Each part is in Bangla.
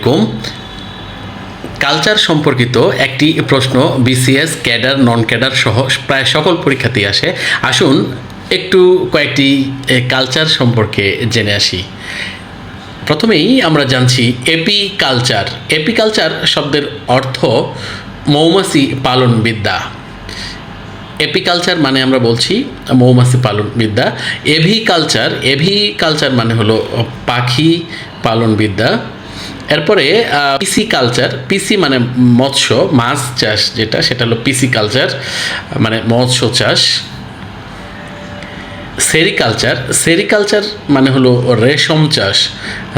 আলাইকুম। কালচার সম্পর্কিত একটি প্রশ্ন বিসিএস ক্যাডার নন ক্যাডার সহ প্রায় সকল পরীক্ষাতেই আসে। আসুন একটু কয়েকটি কালচার সম্পর্কে জেনে আসি। প্রথমেই আমরা জানছি এপিকালচার। এপিকালচার শব্দের অর্থ মৌমাছি পালন বিদ্যা। এপিকালচার মানে আমরা বলছি মৌমাছি পালন বিদ্যা। এভিকালচার মানে হলো পাখি পালন বিদ্যা। এরপরে পিসি কালচার, পিসি মানে মৎস্য, মাছ চাষ যেটা, সেটা হলো পিসি কালচার মানে মৎস্য চাষ। সেরিকালচার মানে হলো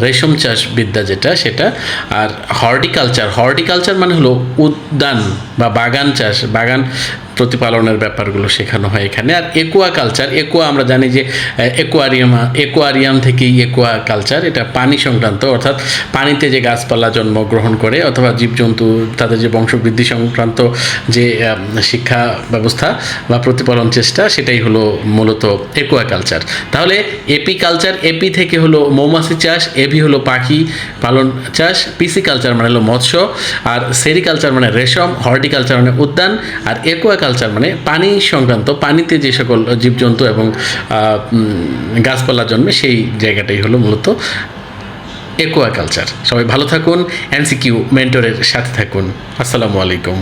রেশম চাষ বিদ্যা যেটা সেটা। আর হর্টিকালচার মানে হলো উদ্যান বা বাগান চাষ, বাগান প্রতিপালনের ব্যাপারগুলো শেখানো হয় এখানে। আর একুয়া আমরা জানি যে একুয়ারিয়াম থেকেই একুয়া কালচার, এটা পানি সংক্রান্ত, অর্থাৎ পানিতে যে গাছপালা জন্মগ্রহণ করে অথবা জীবজন্তু তাদের যে বংশবৃদ্ধি সংক্রান্ত যে শিক্ষা ব্যবস্থা বা প্রতিপালন চেষ্টা, সেটাই হলো মূলত একুয়া কালচার। তাহলে এপিকালচার, এপি থেকে হলো মৌমাছি চাষ, এভি হলো পাখি পালন চাষ, পিসি কালচার মানে হলো মৎস্য, আর সেরিকালচার মানে রেশম, হর্টিকালচার মানে উদ্যান, আর একুয়া কালচার মানে পানি সংক্রান্ত, পানিতে যে সকল জীবজন্তু এবং গাছপালা জন্মে সেই জায়গাটাই হলো মূলত একুয়া কালচার। সবাই ভালো থাকুন, এনসিকিউ মেন্টরের সাথে থাকুন। আসসালামু আলাইকুম।